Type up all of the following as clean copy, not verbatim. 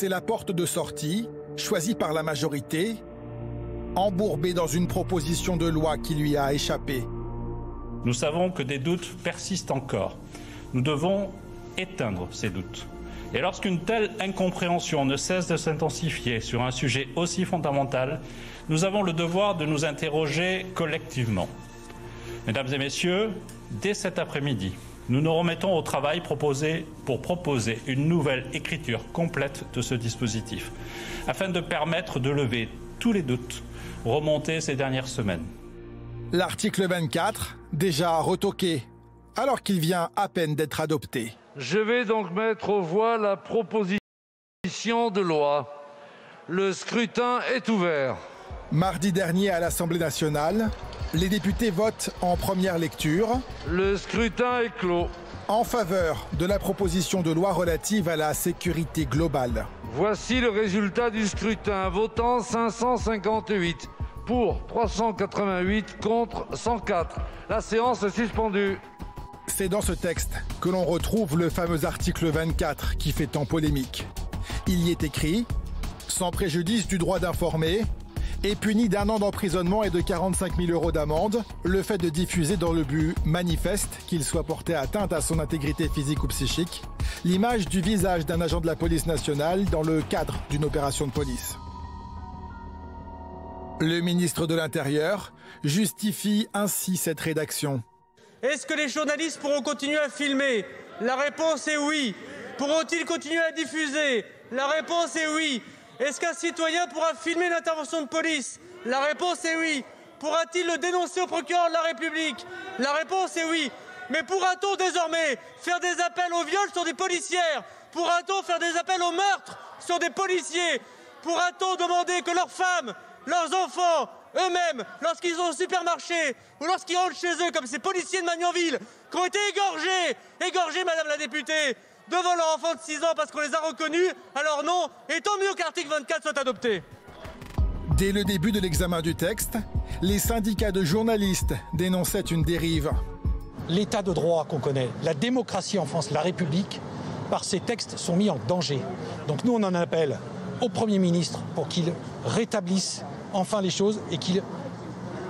C'est la porte de sortie, choisie par la majorité, embourbée dans une proposition de loi qui lui a échappé. Nous savons que des doutes persistent encore. Nous devons éteindre ces doutes. Et lorsqu'une telle incompréhension ne cesse de s'intensifier sur un sujet aussi fondamental, nous avons le devoir de nous interroger collectivement. Mesdames et messieurs, dès cet après-midi, nous nous remettons au travail pour proposer une nouvelle écriture complète de ce dispositif, afin de permettre de lever tous les doutes remontés ces dernières semaines. L'article 24, déjà retoqué, alors qu'il vient à peine d'être adopté. Je vais donc mettre aux voix la proposition de loi. Le scrutin est ouvert. Mardi dernier à l'Assemblée nationale, les députés votent en première lecture. Le scrutin est clos. En faveur de la proposition de loi relative à la sécurité globale. Voici le résultat du scrutin. Votant 558, pour 388, contre 104. La séance est suspendue. C'est dans ce texte que l'on retrouve le fameux article 24 qui fait tant polémique. Il y est écrit « Sans préjudice du droit d'informer » est puni d'1 an d'emprisonnement et de 45 000 € d'amende le fait de diffuser dans le but manifeste qu'il soit porté atteinte à son intégrité physique ou psychique l'image du visage d'un agent de la police nationale dans le cadre d'une opération de police. Le ministre de l'Intérieur justifie ainsi cette rédaction. Est-ce que les journalistes pourront continuer à filmer? La réponse est oui. Pourront-ils continuer à diffuser? La réponse est oui. Est-ce qu'un citoyen pourra filmer une intervention de police? La réponse est oui. Pourra-t-il le dénoncer au procureur de la République? La réponse est oui. Mais pourra-t-on désormais faire des appels au viol sur des policières? Pourra-t-on faire des appels au meurtre sur des policiers? Pourra-t-on demander que leurs femmes, leurs enfants, eux-mêmes, lorsqu'ils sont au supermarché ou lorsqu'ils rentrent chez eux, comme ces policiers de Magnanville, qui ont été égorgés, madame la députée, devant leur enfant de 6 ans parce qu'on les a reconnus, alors non, et tant mieux que l'article 24 soit adopté. Dès le début de l'examen du texte, les syndicats de journalistes dénonçaient une dérive. L'état de droit qu'on connaît, la démocratie en France, la République, par ces textes sont mis en danger. Donc nous, on en appelle au Premier ministre pour qu'il rétablisse enfin les choses et qu'il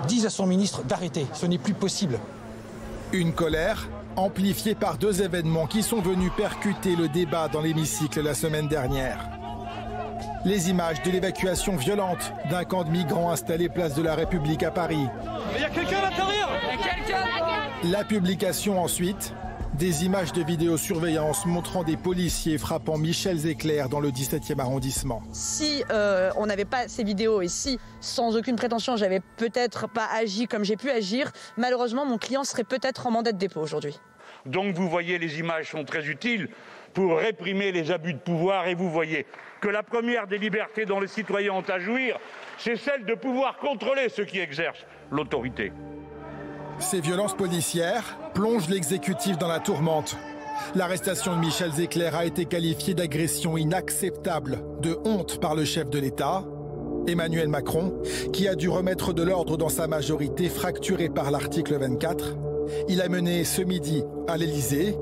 dise à son ministre d'arrêter. Ce n'est plus possible. Une colère amplifiée par 2 événements qui sont venus percuter le débat dans l'hémicycle la semaine dernière. Les images de l'évacuation violente d'un camp de migrants installé place de la République à Paris. Il y a quelqu'un à l'intérieur. La publication ensuite des images de vidéosurveillance montrant des policiers frappant Michel Zecler dans le 17e arrondissement. Si on n'avait pas ces vidéos et si, sans aucune prétention, j'avais peut-être pas agi comme j'ai pu agir, malheureusement, mon client serait peut-être en mandat de dépôt aujourd'hui. Donc vous voyez, les images sont très utiles pour réprimer les abus de pouvoir et vous voyez que la première des libertés dont les citoyens ont à jouir, c'est celle de pouvoir contrôler ceux qui exercent l'autorité. Ces violences policières plongent l'exécutif dans la tourmente. L'arrestation de Michel Zecler a été qualifiée d'agression inacceptable, de honte par le chef de l'État, Emmanuel Macron, qui a dû remettre de l'ordre dans sa majorité fracturée par l'article 24. Il a mené ce midi à l'Élysée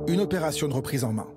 une opération de reprise en main.